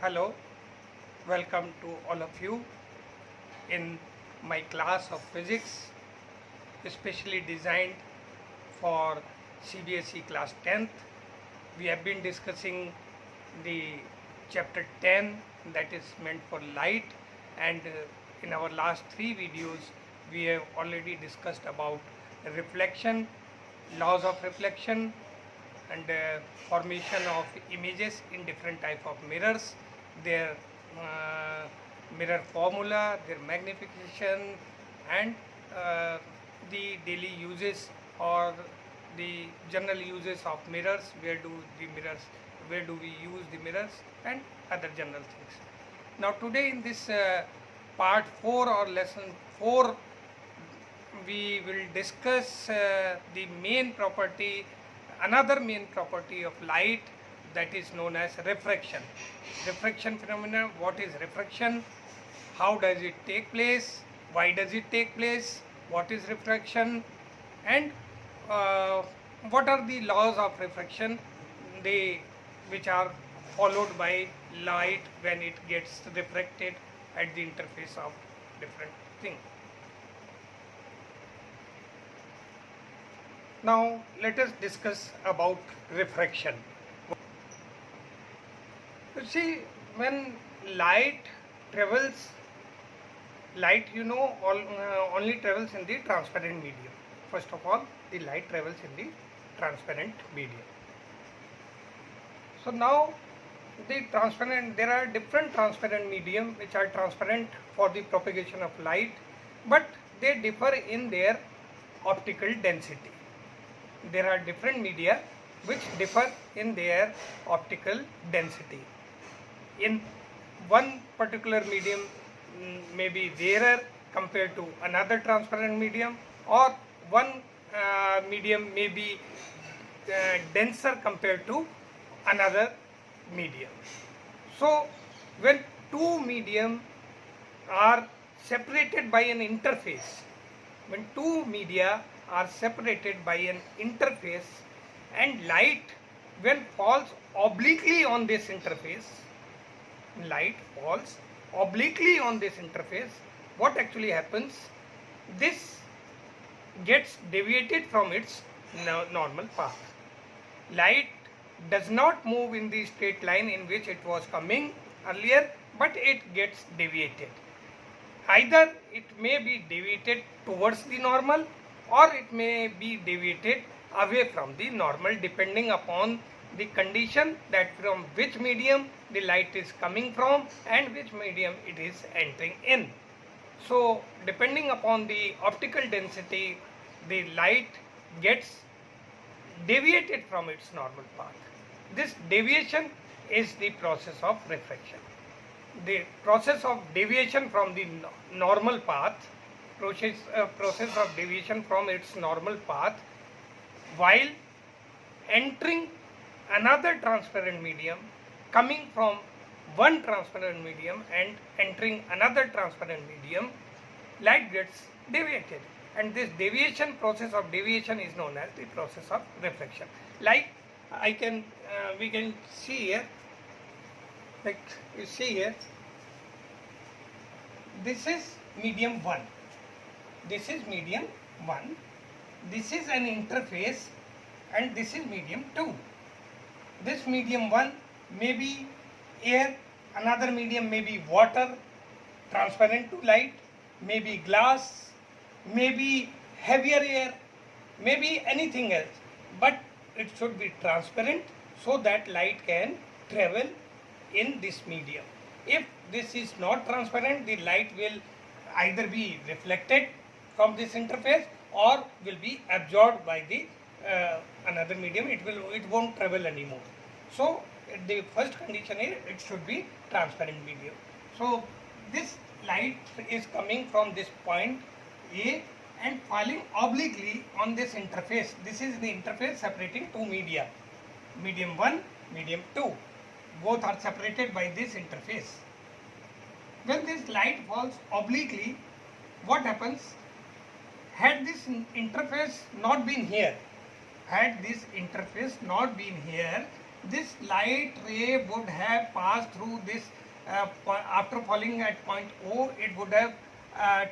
Hello, welcome to all of you in my class of physics, especially designed for CBSE class 10th. We have been discussing the chapter 10 that is meant for light, and in our last three videos we have already discussed about reflection, laws of reflection, and formation of images in different type of mirrors, their mirror formula, their magnification, and the daily uses or the general uses of mirrors, where do we use the mirrors, and other general things. Now today in this part 4 or lesson 4, we will discuss another main property of light, that is known as refraction. Refraction phenomena. What is refraction? How does it take place? Why does it take place? What is refraction? And what are the laws of refraction which are followed by light when it gets refracted at the interface of different things. Now let us discuss about refraction. You see, when light travels, only travels in the transparent medium. First of all, the light travels in the transparent medium. So now there are different transparent medium which are transparent for the propagation of light, but they differ in their optical density. There are different media which differ in their optical density. In one particular medium may be rarer compared to another transparent medium, or one medium may be denser compared to another medium. So when two medium are separated by an interface, when two media are separated by an interface, and light when falls obliquely on this interface, what actually happens? This gets deviated from its normal path. Light does not move in the straight line in which it was coming earlier, but it gets deviated. Either it may be deviated towards the normal, or it may be deviated away from the normal, depending upon the condition that from which medium the light is coming from and which medium it is entering in. So depending upon the optical density, the light gets deviated from its normal path. This deviation is the process of refraction. The process of deviation from the normal path, process of deviation from its normal path while entering another transparent medium, coming from one transparent medium and entering another transparent medium, light gets deviated, and this process of deviation is known as the process of refraction. Like we can see here, like you see here, this is medium 1, this is medium 1, this is an interface, and this is medium 2. This medium 1 may be air, another medium may be water, transparent to light, may be glass, may be heavier air, may be anything else, but it should be transparent so that light can travel in this medium. If this is not transparent, the light will either be reflected from this interface or will be absorbed by the another medium. It won't travel anymore. So the first condition is it should be transparent medium. So this light is coming from this point A and falling obliquely on this interface. This is the interface separating two media, medium 1, medium 2. Both are separated by this interface. When this light falls obliquely, what happens? Had this interface not been here, this light ray would have passed through this after falling at point O, it would have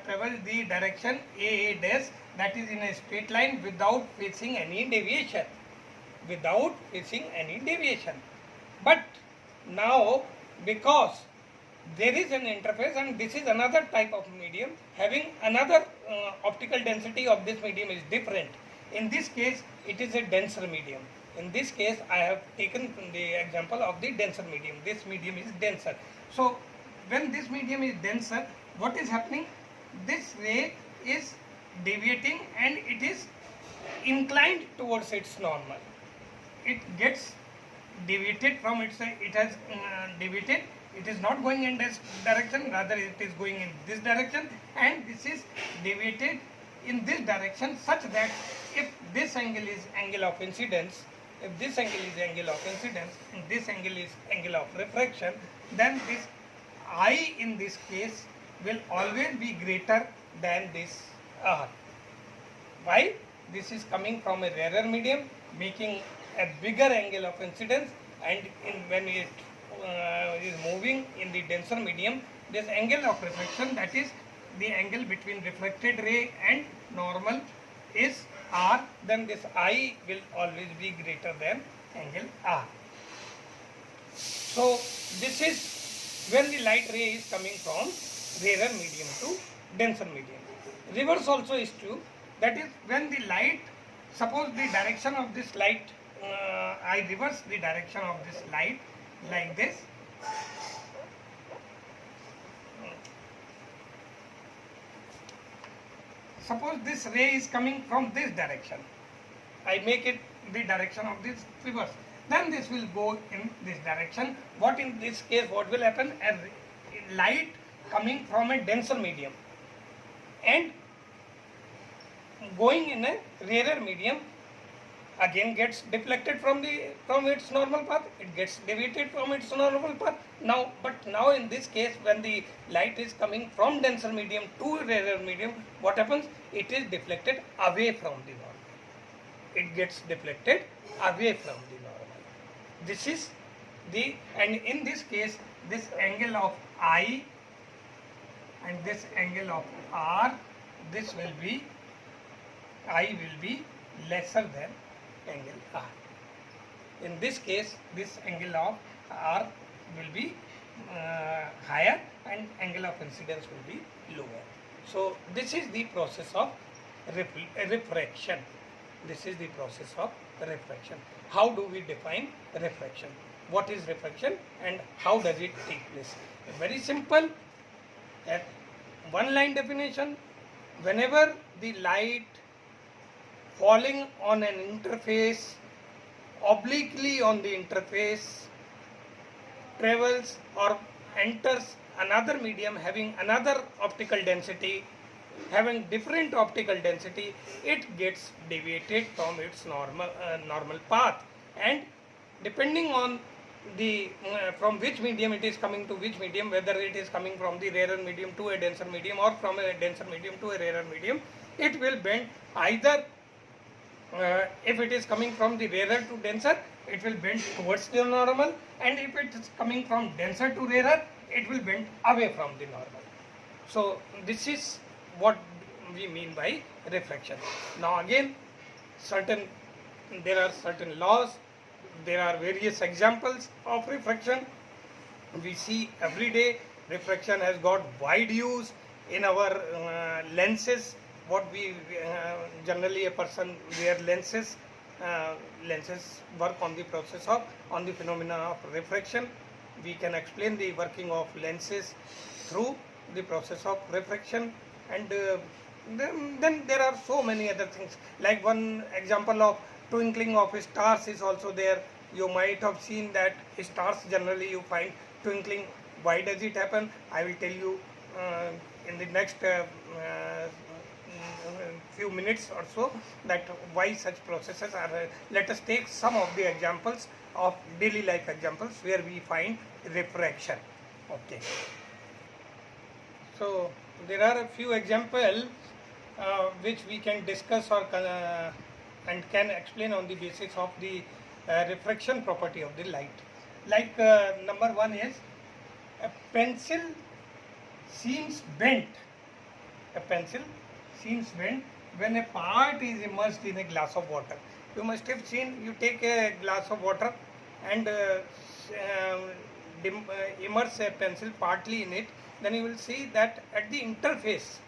traveled the direction A dash, that is in a straight line without facing any deviation. Without facing any deviation. But now, because there is an interface and this is another type of medium having another optical density of this medium is different. In this case, it is a denser medium. In this case, I have taken the example of the denser medium. This medium is denser. So, when this medium is denser, what is happening? This ray is deviating and it is inclined towards its normal. It gets deviated from its, it has deviated, it is not going in this direction, rather it is going in this direction, and this is deviated in this direction such that if this angle is angle of incidence, if this angle is angle of incidence and this angle is angle of refraction, then this I in this case will always be greater than this R. Why? This is coming from a rarer medium, making a bigger angle of incidence, and when it is moving in the denser medium, this angle of refraction, that is the angle between reflected ray and normal, is R, then this I will always be greater than angle R. So this is when the light ray is coming from rarer medium to denser medium. Reverse also is true, that is when the light, suppose the direction of this light, I reverse the direction of this light like this. Suppose this ray is coming from this direction. I make it the direction of this reverse. Then this will go in this direction. What in this case, what will happen? As light coming from a denser medium and going in a rarer medium, again gets deflected from its normal path, it gets deviated from its normal path. Now, but now in this case, when the light is coming from denser medium to rarer medium, what happens? It is deflected away from the normal. It gets deflected away from the normal. This is the, and in this case, this angle of I and this angle of R, this will be, I will be lesser than angle R. In this case, this angle of R will be higher and angle of incidence will be lower. So this is the process of refraction. This is the process of refraction. How do we define refraction? What is refraction and how does it take place? Very simple. At one line definition, whenever the light falling on an interface, obliquely on the interface, travels or enters another medium having another optical density, having different optical density, it gets deviated from its normal path, and depending on the from which medium it is coming to which medium, whether it is coming from the rarer medium to a denser medium or from a denser medium to a rarer medium, it will bend either if it is coming from the rarer to denser, it will bend towards the normal, and if it is coming from denser to rarer, it will bend away from the normal. So this is what we mean by refraction. Now again, there are certain laws, there are various examples of refraction. We see every day refraction has got wide use in our lenses. What we generally a person wear lenses. Lenses work on the process of, on the phenomena of refraction. We can explain the working of lenses through the process of refraction, and then there are so many other things. Like one example of twinkling of stars is also there. You might have seen that stars generally you find twinkling. Why does it happen? I will tell you in the next few minutes or so, that why such processes are. Let us take some of the examples of daily life examples where we find refraction. Okay. So there are a few examples which we can discuss or and can explain on the basis of the refraction property of the light. Like number one is a pencil seems bent. A pencil seems bent when a part is immersed in a glass of water. You must have seen, you take a glass of water and immerse a pencil partly in it, then you will see that at the interface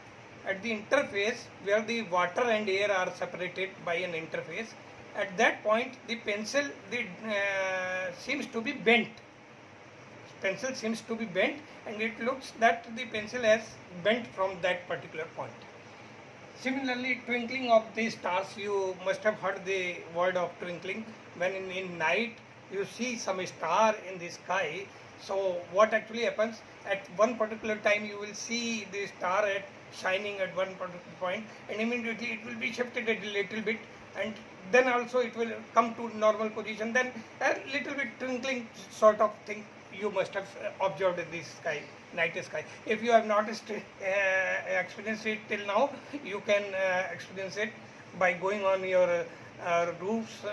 where the water and air are separated by an interface, at that point the pencil seems to be bent. Pencil seems to be bent, and it looks that the pencil has bent from that particular point. Similarly, twinkling of the stars, you must have heard the word of twinkling. When in night you see some star in the sky, so what actually happens, at one particular time you will see the star shining at one particular point, and immediately it will be shifted a little bit, and then also it will come to normal position. Then a little bit twinkling sort of thing you must have observed in the sky, night sky. If you have not experienced it till now, you can experience it by going on your roofs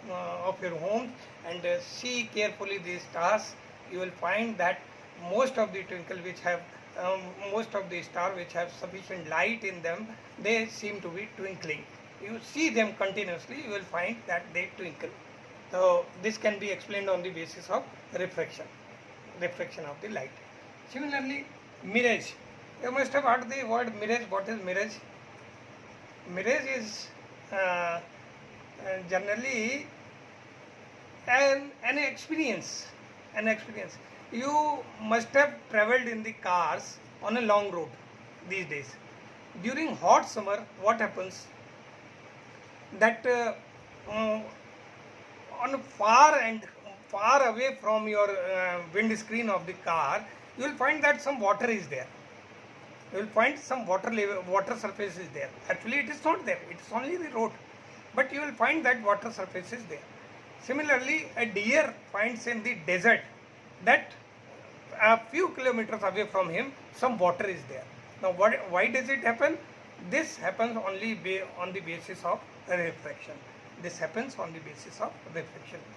of your home and see carefully the stars. You will find that most of the twinkle which have most of the stars which have sufficient light in them, they seem to be twinkling. You see them continuously, you will find that they twinkle. So this can be explained on the basis of refraction of the light. Similarly, mirage. You must have heard the word mirage. What is mirage? Mirage is generally an experience. You must have travelled in the cars on a long road these days. During hot summer, what happens? That on far away from your windscreen of the car, you will find that some water is there. You will find some water surface is there. Actually, it is not there. It is only the road, but you will find that water surface is there. Similarly, a deer finds in the desert that a few kilometers away from him some water is there. Now, why does it happen? This happens only on the basis of refraction. This happens on the basis of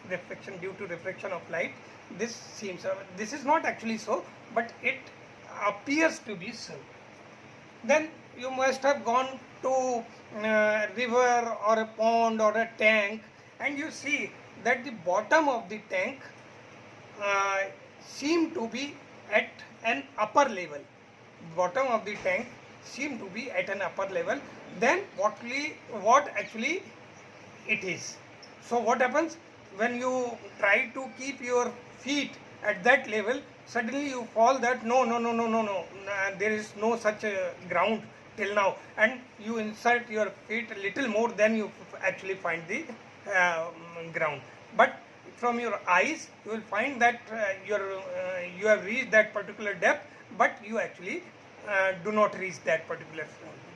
refraction due to refraction of light. This is not actually so, but it appears to be so. Then you must have gone to a river or a pond or a tank, and you see that the bottom of the tank seem to be at an upper level. Bottom of the tank seem to be at an upper level than what actually it is. So what happens when you try to keep your feet at that level? Suddenly you fall that no, there is no such ground till now, and you insert your feet a little more than you actually find the ground. But from your eyes you will find that you have reached that particular depth, but you actually do not reach that particular.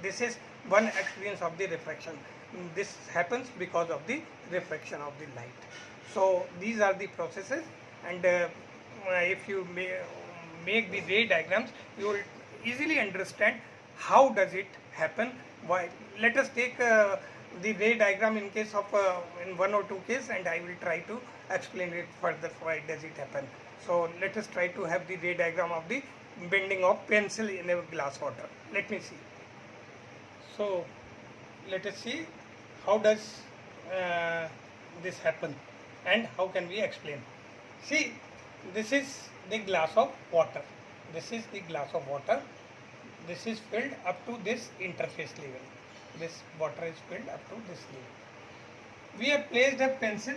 This is one experience of the refraction. This happens because of the refraction of the light. So these are the processes, and if you make the ray diagrams, you will easily understand how does it happen. Why? Let us take the ray diagram in case of in one or two cases, and I will try to explain it further. Why does it happen? So let us try to have the ray diagram of the bending of pencil in a glass water. Let me see. So let us see how does this happen and how can we explain. See, this is the glass of water. This is the glass of water. This is filled up to this interface level. This water is filled up to this level. We have placed a pencil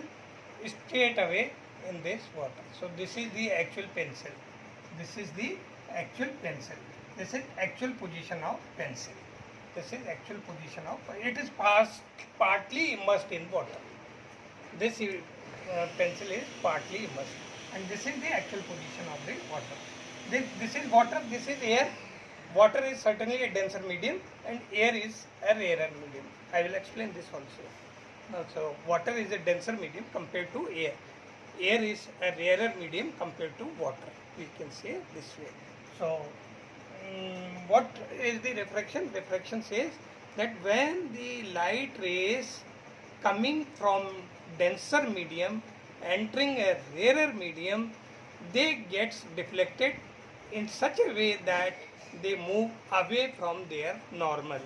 straight away in this water. So this is the actual pencil. This is the actual pencil. This is actual position of pencil. This is actual position of, it is partly immersed in water. This pencil is partly immersed, and this is the actual position of the water. This is water, this is air. Water is certainly a denser medium and air is a rarer medium. I will explain this also. So water is a denser medium compared to air. Air is a rarer medium compared to water. We can say this way. So what is the refraction? Refraction says that when the light rays coming from denser medium entering a rarer medium, they gets deflected in such a way that they move away from their normal.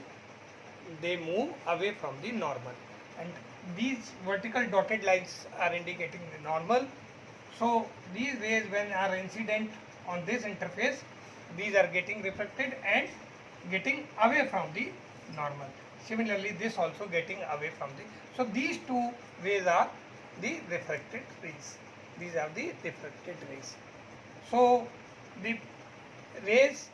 They move away from the normal, and these vertical dotted lines are indicating the normal. So these rays, when are incident on this interface, these are getting reflected and getting away from the normal. Similarly, this also getting away from the. So these two rays are the refracted rays. These are the refracted rays. So the rays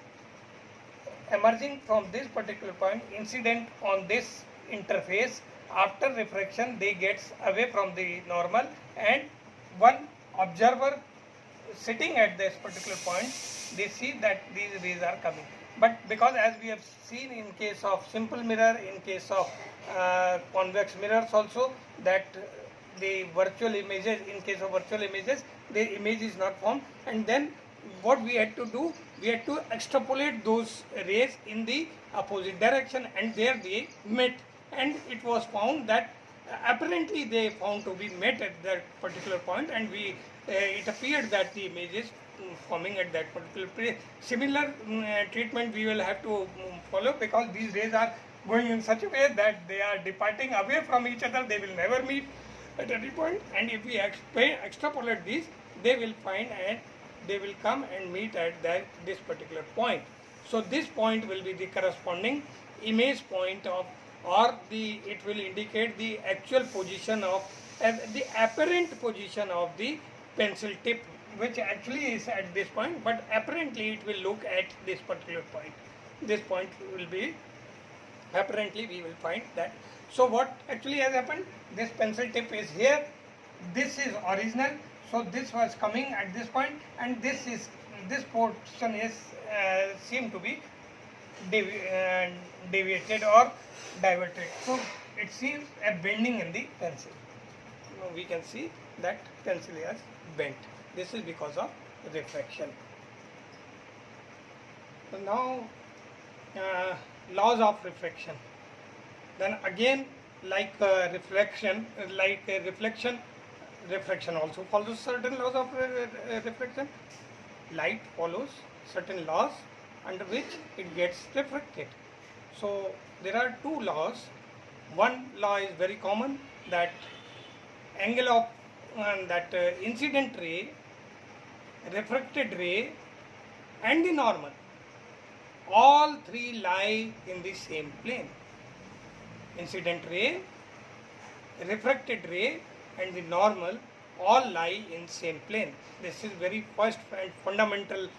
emerging from this particular point, incident on this interface, after refraction they gets away from the normal, and one observer sitting at this particular point, they see that these rays are coming. But because, as we have seen in case of simple mirror, in case of convex mirrors also, that the virtual images, in case of virtual images, the image is not formed, and then what we had to do, we had to extrapolate those rays in the opposite direction, and there they met, and it was found that apparently they found to be met at that particular point, and we it appeared that the image is forming at that particular place. Similar treatment we will have to follow, because these rays are going in such a way that they are departing away from each other, they will never meet at any point, and if we extrapolate these, they will find and they will come and meet at this particular point. So this point will be the corresponding image point of, or it will indicate the actual position of, the apparent position of the pencil tip, which actually is at this point, but apparently it will look at this particular point. This point will be, apparently we will find that. So what actually has happened, this pencil tip is here, this is original, so this was coming at this point, and this portion is seem to be deviated or diverted. So it seems a bending in the pencil. We can see that pencil is bent. This is because of refraction. So now laws of refraction. Then again, like reflection, refraction also follows certain laws of refraction. Light follows certain laws under which it gets refracted. So there are two laws. One law is very common, that angle of incident ray, refracted ray, and the normal, all three lie in the same plane. Incident ray, refracted ray, and the normal all lie in same plane. This is very first and fundamental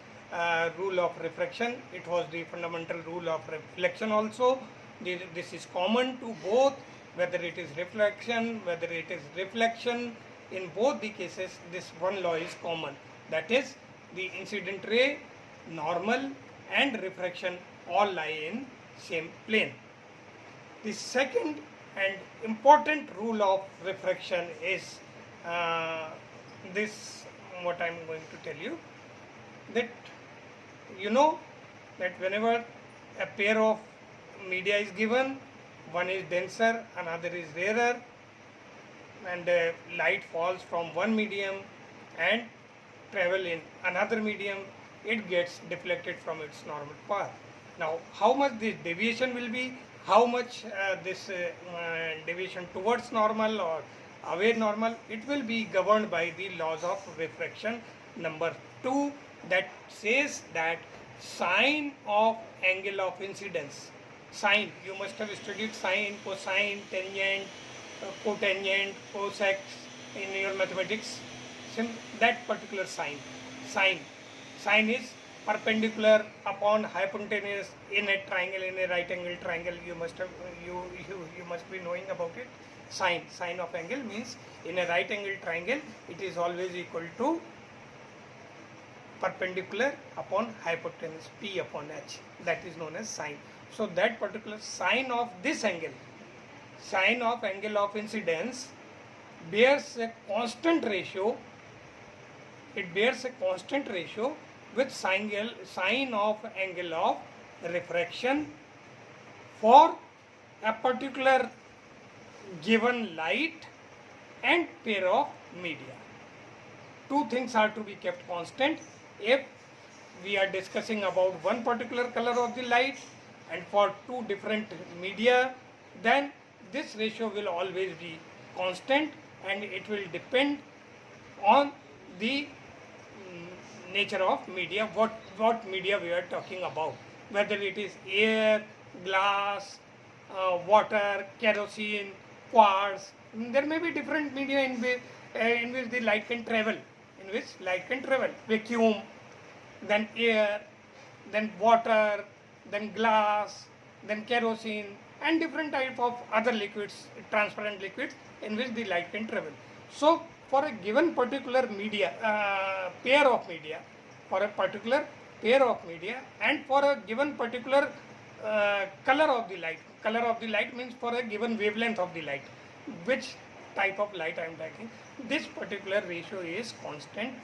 rule of refraction. It was the fundamental rule of reflection also. This is common to both, whether it is reflection, whether it is reflection. In both the cases, this one law is common. That is, the incident ray, normal, and refraction all lie in same plane. The second and important rule of refraction is this, what I am going to tell you, that you know that whenever a pair of media is given, one is denser, another is rarer, and light falls from one medium and travel in another medium, it gets deflected from its normal path. Now, how much this deviation will be, how much this deviation towards normal or away normal, it will be governed by the laws of refraction number 2, that says that sine of angle of incidence, sine, you must have studied sine, cosine, tangent, cotangent, cosec in your mathematics. That particular sine is perpendicular upon hypotenuse in a triangle, in a right angle triangle. You must have you must be knowing about it. Sine of angle means in a right angle triangle it is always equal to perpendicular upon hypotenuse, P upon H. That is known as sine. So that particular sine of this angle, sine of angle of incidence, bears a constant ratio. It bears a constant ratio with sine of angle of refraction for a particular given light and pair of media. Two things are to be kept constant. If we are discussing about one particular color of the light and for two different media, then this ratio will always be constant, and it will depend on the nature of media, what media we are talking about, whether it is air, glass, water, kerosene, quartz. There may be different media in which the light can travel, vacuum, then air, then water, then glass, then kerosene, and different type of other liquids, transparent liquids, in which the light can travel. So for a given particular media, pair of media, and for a given particular color of the light means for a given wavelength of the light, which type of light I am taking, this particular ratio is constant,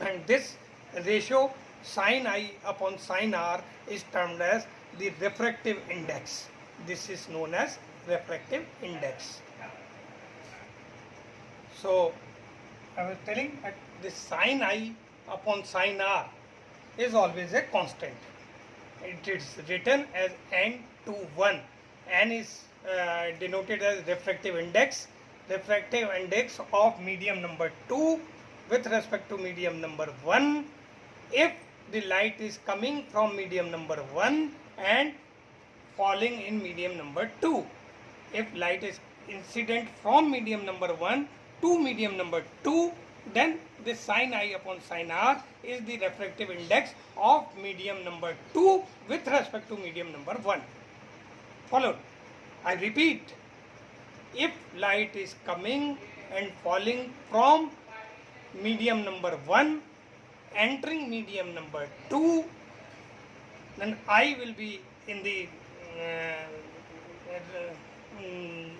and this ratio sin I upon sin R is termed as the refractive index. This is known as refractive index. So I was telling that this sin I upon sin R is always a constant. It is written as n to 1. N is denoted as refractive index of medium number 2 with respect to medium number 1. If the light is coming from medium number 1 and falling in medium number 2, if light is incident from medium number 1 to medium number 2, then this sin I upon sin R is the refractive index of medium number 2 with respect to medium number 1. Followed. I repeat, if light is coming and falling from medium number 1 entering medium number 2, then I will be in the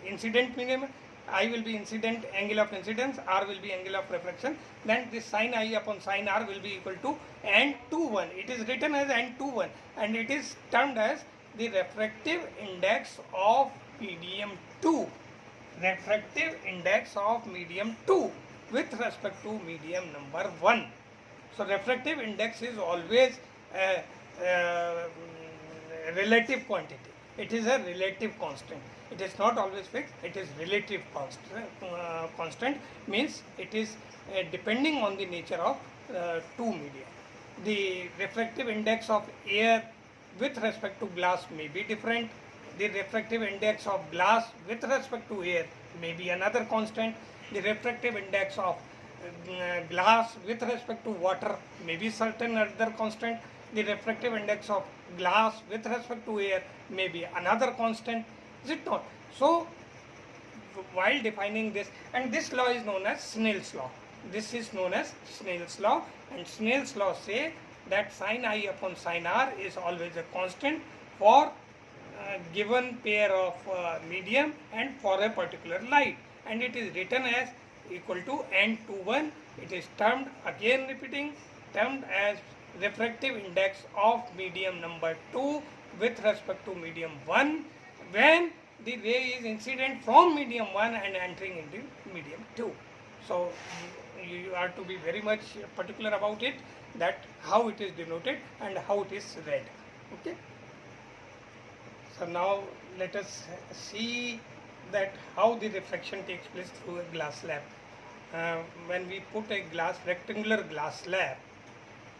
incident medium, I will be incident angle of incidence, R will be angle of refraction, then this sin I upon sin R will be equal to n to 1. It is written as n to 1, and it is termed as the refractive index of medium 2. Refractive index of medium 2 with respect to medium number 1. So refractive index is always a relative quantity. It is a relative constant. It is not always fixed. It is relative constant means it is depending on the nature of two media. The refractive index of air with respect to glass may be different. The refractive index of glass with respect to air may be another constant. The refractive index of glass with respect to water may be certain other constant. The refractive index of glass with respect to air may be another constant. Is it not? So while defining this, and this law is known as Snell's law. This is known as Snell's law, and Snell's law say that sin I upon sin R is always a constant for a given pair of medium and for a particular light, and it is written as equal to n to 1. It is termed, again repeating, termed as refractive index of medium number 2 with respect to medium 1 when the ray is incident from medium 1 and entering into medium 2. So you are to be very much particular about it, that how it is denoted and how it is read. Okay. So now let us see that how the refraction takes place through a glass slab. When we put a rectangular glass slab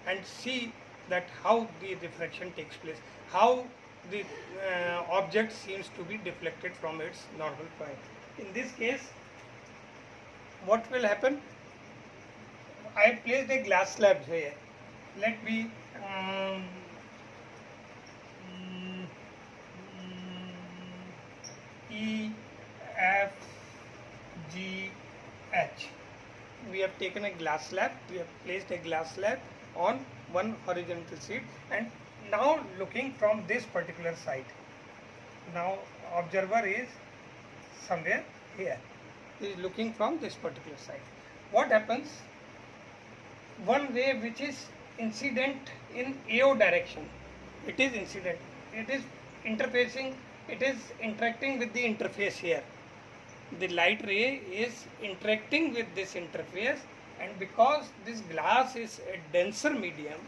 and see that how the refraction takes place, how the object seems to be deflected from its normal point. In this case, what will happen? I have placed a glass slab here. Let me E, F, G, H. We have taken a glass slab, we have placed a glass slab on one horizontal sheet, and now looking from this particular side. Now observer is somewhere here. He is looking from this particular side. What happens? One ray which is incident in AO direction, it is incident, it is interfacing, it is interacting with the interface here. the light ray is interacting with this interface, and because this glass is a denser medium,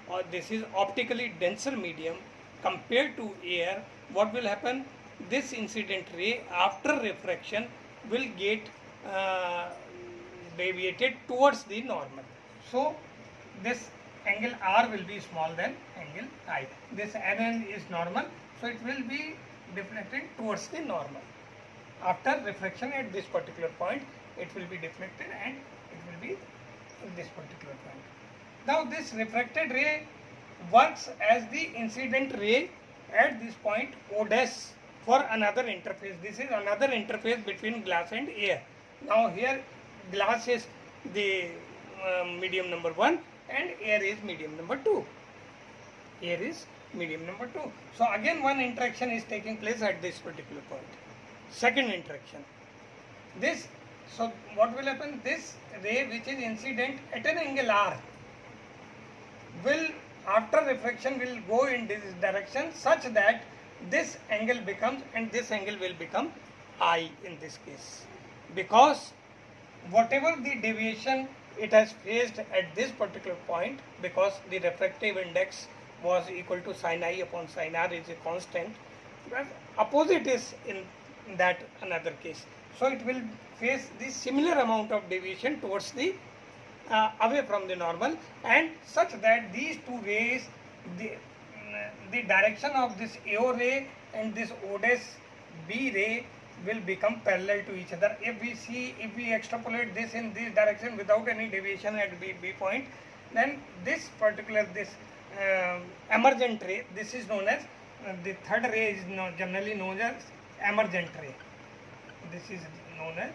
or this is optically denser medium compared to air, what will happen? This incident ray after refraction will get uh, deviated towards the normal. So this angle R will be small than angle I. This NN is normal, so it will be deflected towards the normal. After refraction at this particular point, it will be deflected and it will be in this particular point. Now this refracted ray works as the incident ray at this point O dash for another interface. This is another interface between glass and air. Now here glass is the medium number 1 and air is medium number 2. Air is medium number 2. So again one interaction is taking place at this particular point. Second interaction. So what will happen? This ray which is incident at an angle R will after refraction will go in this direction such that this angle becomes, and this angle will become I in this case, because whatever the deviation it has faced at this particular point, because the refractive index was equal to sin I upon sin R is a constant, but opposite is in that another case. So it will face the similar amount of deviation towards the away from the normal, and such that these two rays, the direction of this AO ray and this O dash B ray will become parallel to each other. If we extrapolate this in this direction without any deviation at B point, then this particular emergent ray, this is known as the third ray is generally known as emergent ray. This is known as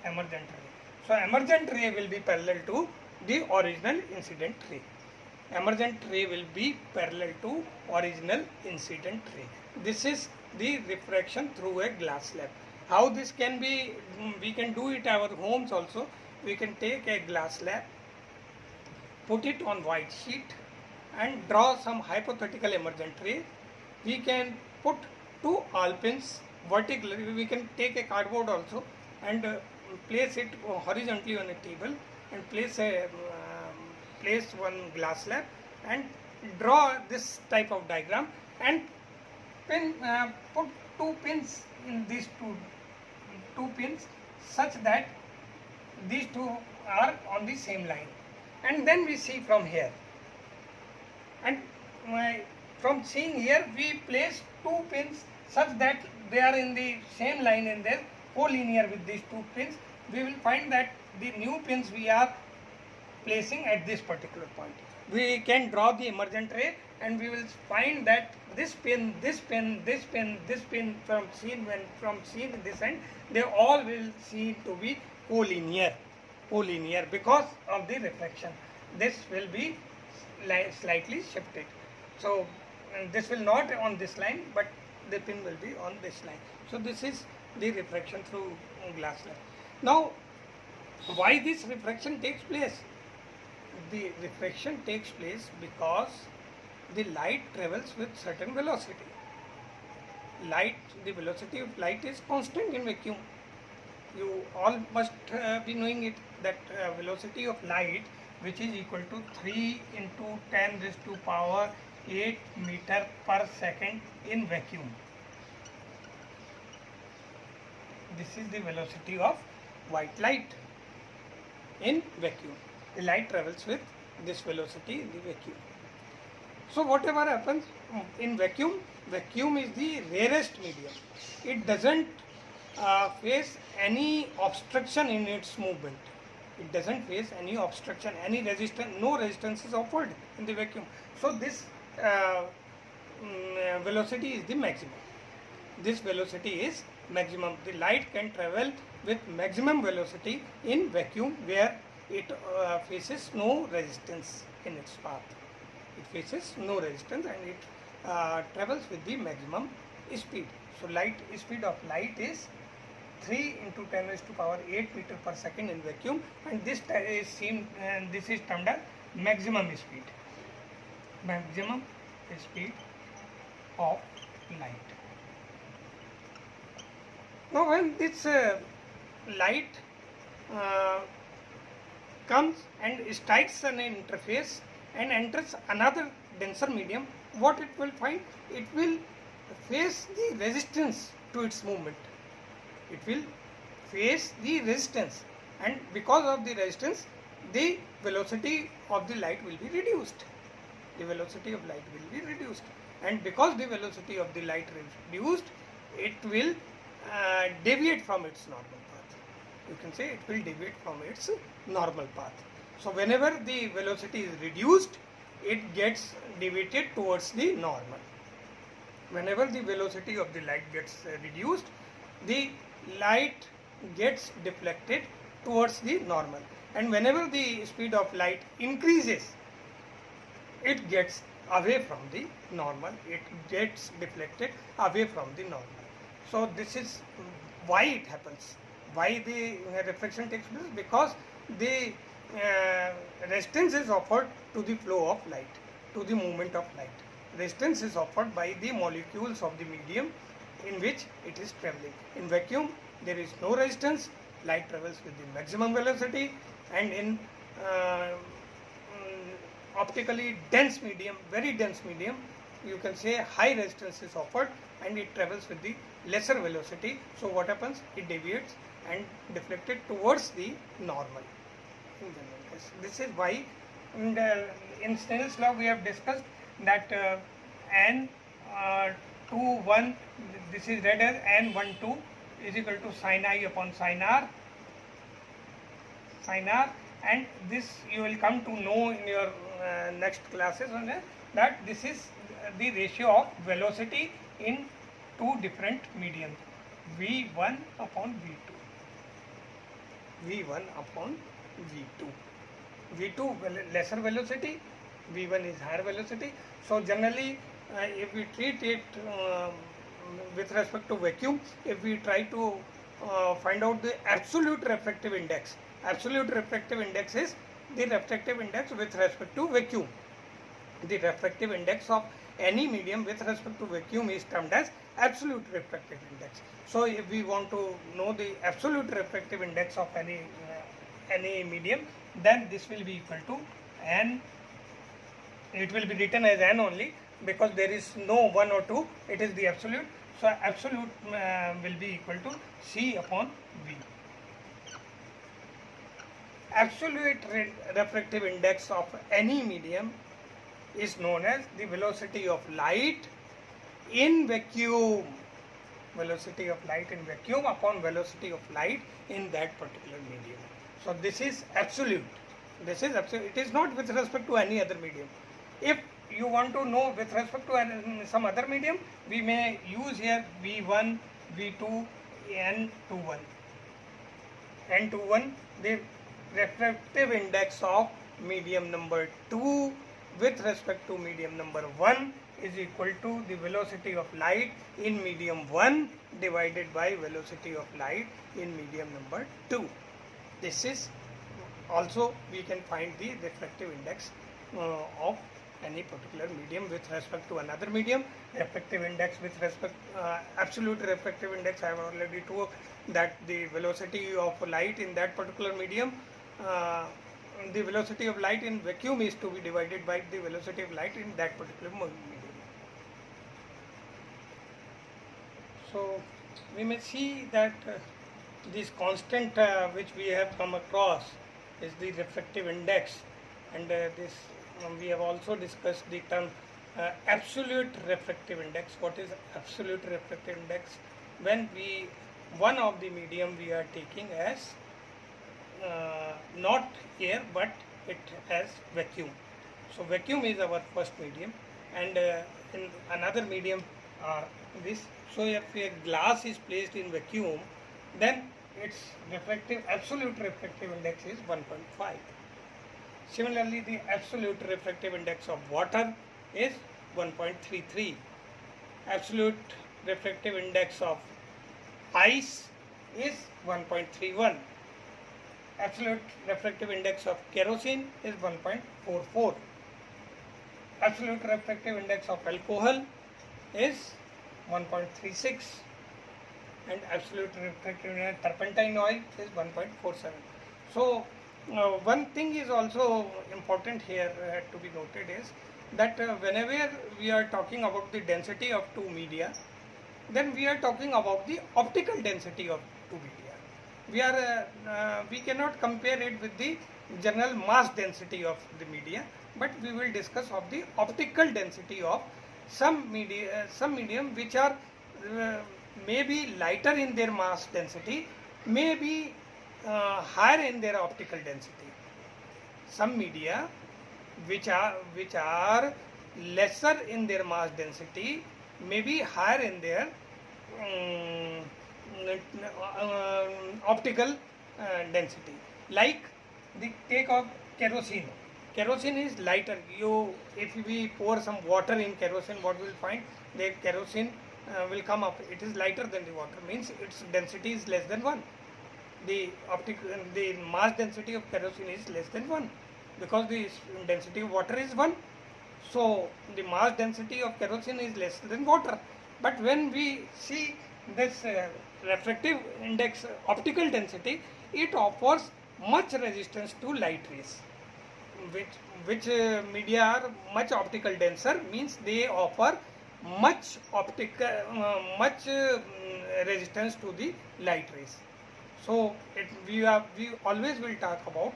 emergent ray. So emergent ray will be parallel to the original incident ray. Emergent ray will be parallel to original incident ray. This is the refraction through a glass slab. How this can be, we can do it at our homes also. We can take a glass slab, put it on white sheet and draw some hypothetical emergent ray. We can put two awl pins vertically. We can take a cardboard also and place it horizontally on a table and place one glass slab and draw this type of diagram and put two pins in these two pins such that these two are on the same line, and then we see from here, and from seeing here we place two pins such that they are in the same line and they are collinear with these two pins. We will find that the new pins we are placing at this particular point. We can draw the emergent ray and we will find that this pin, this pin, this pin, this pin from seen this end, they all will seem to be collinear because of the reflection. This will be slightly shifted. So this will not on this line, but the pin will be on this line. So this is the refraction through glass slab. Now, why this refraction takes place? The refraction takes place because the light travels with certain velocity. The velocity of light is constant in vacuum. You all must be knowing it, that velocity of light, which is equal to 3 into 10 raised to power 8 meter per second in vacuum. This is the velocity of white light in vacuum. The light travels with this velocity in the vacuum. So whatever happens in vacuum is the rarest medium. It doesn't face any obstruction in its movement. It doesn't face any obstruction, any resistance, no resistance is offered in the vacuum. So this velocity is the maximum. This velocity is maximum. The light can travel with maximum velocity in vacuum where it faces no resistance in its path. It faces no resistance and it travels with the maximum speed. So speed of light is 3 into 10 raised to power 8 meter per second in vacuum, and this is termed as maximum speed. Maximum speed of light. Now when this light uh, comes and strikes an interface and enters another denser medium, what it will find? It will face the resistance to its movement. It will face the resistance, and because of the resistance, the velocity of the light will be reduced. The velocity of light will be reduced, and because the velocity of the light is reduced, it will deviate from its normal path. You can say it will deviate from its normal path. So whenever the velocity is reduced, it gets deviated towards the normal. Whenever the velocity of the light gets reduced, the light gets deflected towards the normal, and whenever the speed of light increases, it gets away from the normal, it gets deflected away from the normal. So this is why it happens, why the reflection takes place, because the resistance is offered to the flow of light, to the movement of light. Resistance is offered by the molecules of the medium in which it is travelling. In vacuum, there is no resistance, light travels with the maximum velocity, and in optically dense medium, very dense medium, you can say high resistance is offered and it travels with the lesser velocity. So what happens? It deviates and deflected towards the normal. This is why in Snell's law we have discussed that n21, this is read as n12 is equal to sin I upon sin r, and this you will come to know in your next classes that this is the ratio of velocity in two different mediums, V1 upon V2. V1 upon V2. V2 lesser velocity, V1 is higher velocity. So generally if we treat it with respect to vacuum, if we try to find out the absolute refractive index, absolute refractive index is the refractive index with respect to vacuum. The refractive index of any medium with respect to vacuum is termed as absolute refractive index. So if we want to know the absolute refractive index of any medium, then this will be equal to n. It will be written as n only because there is no 1 or 2, it is the absolute. So absolute will be equal to C upon V. Absolute refractive index of any medium is known as the velocity of light in vacuum. Velocity of light in vacuum upon velocity of light in that particular medium. So this is absolute. This is absolute. It is not with respect to any other medium. If you want to know with respect to some other medium, we may use here V1, V2, N21. N21, the refractive index of medium number 2 with respect to medium number 1 is equal to the velocity of light in medium 1 divided by velocity of light in medium number 2. This is also we can find the refractive index of any particular medium with respect to another medium. Refractive index with respect absolute refractive index, I have already told that the velocity of light in that particular medium, the velocity of light in vacuum is to be divided by the velocity of light in that particular medium. So we may see that this constant which we have come across is the refractive index, and this we have also discussed the term absolute refractive index. What is absolute refractive index? When one of the medium we are taking as not air but it has vacuum. So vacuum is our first medium, and in another medium this. So if a glass is placed in vacuum, then its absolute refractive index is 1.5. Similarly, the absolute refractive index of water is 1.33. Absolute refractive index of ice is 1.31. Absolute refractive index of kerosene is 1.44. Absolute refractive index of alcohol is 1.36. and absolute refractive index turpentine oil is 1.47. So one thing is also important here to be noted is that whenever we are talking about the density of two media, then we are talking about the optical density of two media. We cannot compare it with the general mass density of the media, but we will discuss of the optical density of some media, some medium which are may be lighter in their mass density, may be higher in their optical density. Some media which are lesser in their mass density may be higher in their um, optical density. Like the take of kerosene. Kerosene is lighter. If we pour some water in kerosene, what we will find? The kerosene will come up. It is lighter than the water. Means its density is less than 1. The mass density of kerosene is less than 1, because the density of water is 1. So the mass density of kerosene is less than water. But when we see this refractive index optical density, it offers much resistance to light rays. Which media are much optical denser, means they offer much resistance to the light rays. So we always will talk about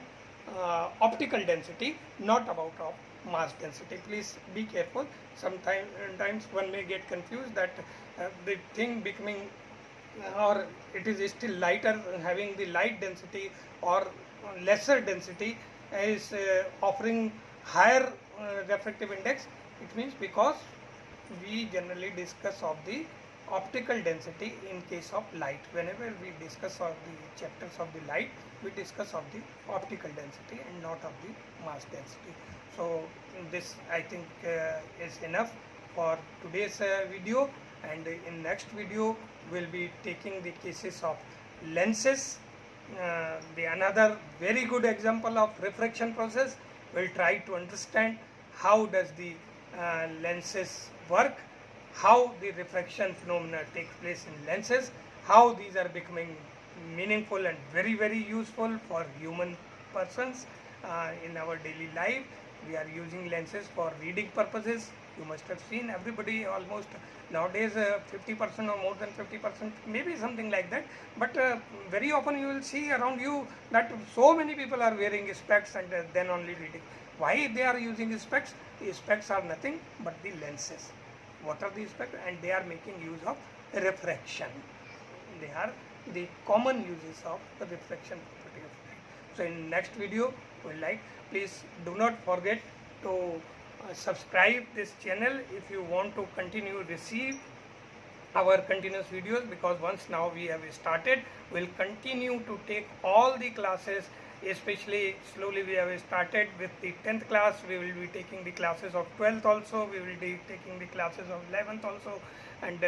optical density, not about of mass density. Please be careful. Sometimes one may get confused that the thing becoming or it is still lighter, having the light density or lesser density is offering higher refractive index. It means because we generally discuss of the optical density in case of light. Whenever we discuss of the chapters of the light, we discuss of the optical density and not of the mass density. So this I think is enough for today's video, and in next video we'll be taking the cases of lenses. The another very good example of refraction process. We'll try to understand how does the lenses work, how the refraction phenomena takes place in lenses, how these are becoming meaningful and very useful for human persons in our daily life. We are using lenses for reading purposes. You must have seen everybody almost nowadays 50% or more than 50%, maybe something like that. But very often you will see around you that so many people are wearing specs and then only reading. Why they are using specs? The specs are nothing but the lenses. What are the specs? And they are making use of refraction. They are the common uses of the refraction property of light. So in next video, please do not forget to subscribe this channel if you want to continue receive our continuous videos, because once now we have started, we'll continue to take all the classes. Especially slowly we have started with the 10th class. We will be taking the classes of 12th also. We will be taking the classes of 11th also. And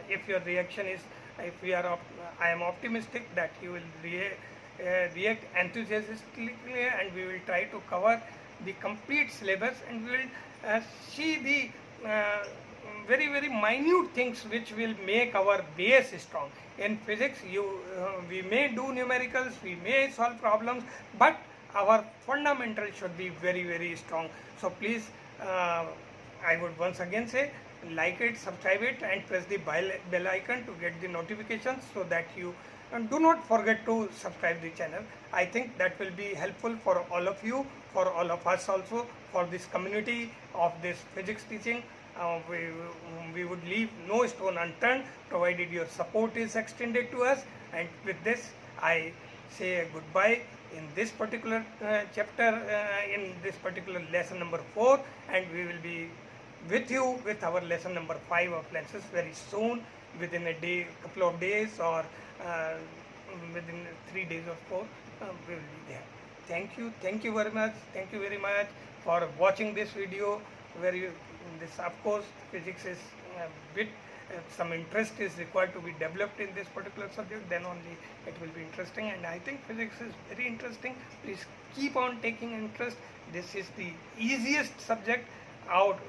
if your reaction is, I am optimistic that you will react enthusiastically, and we will try to cover the complete syllabus, and we will see the very minute things which will make our base strong. In physics, we may do numericals, we may solve problems, but our fundamentals should be very strong. So please, I would once again say, like it, subscribe it, and press the bell icon to get the notifications, so that you do not forget to subscribe the channel. I think that will be helpful for all of you, for all of us also, for this community of this physics teaching. We would leave no stone unturned, provided your support is extended to us. And with this, I say a goodbye in this particular chapter, in this particular lesson number 4, and we will be with you with our lesson number 5 of lenses very soon, within a day, couple of days, or within 3 days or 4, we will be there. Thank you very much for watching this video. This, of course, physics is a bit, some interest is required to be developed in this particular subject, then only it will be interesting. And I think physics is very interesting. Please keep on taking interest. This is the easiest subject out,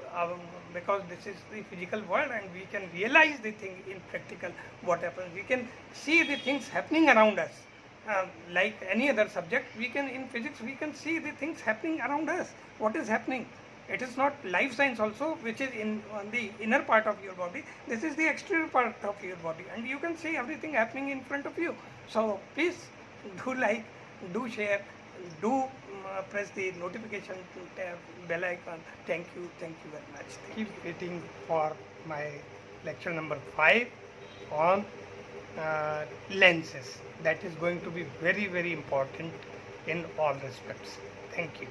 because this is the physical world and we can realize the thing in practical what happens. We can see the things happening around us. Like any other subject, we can, in physics, we can see the things happening around us. What is happening? It is not life science also, which is in on the inner part of your body. This is the exterior part of your body, and you can see everything happening in front of you. So please do like, do share, do press the notification tab, bell icon. Thank you very much. Keep waiting for my lecture number 5 on lenses. That is going to be very important in all respects. Thank you.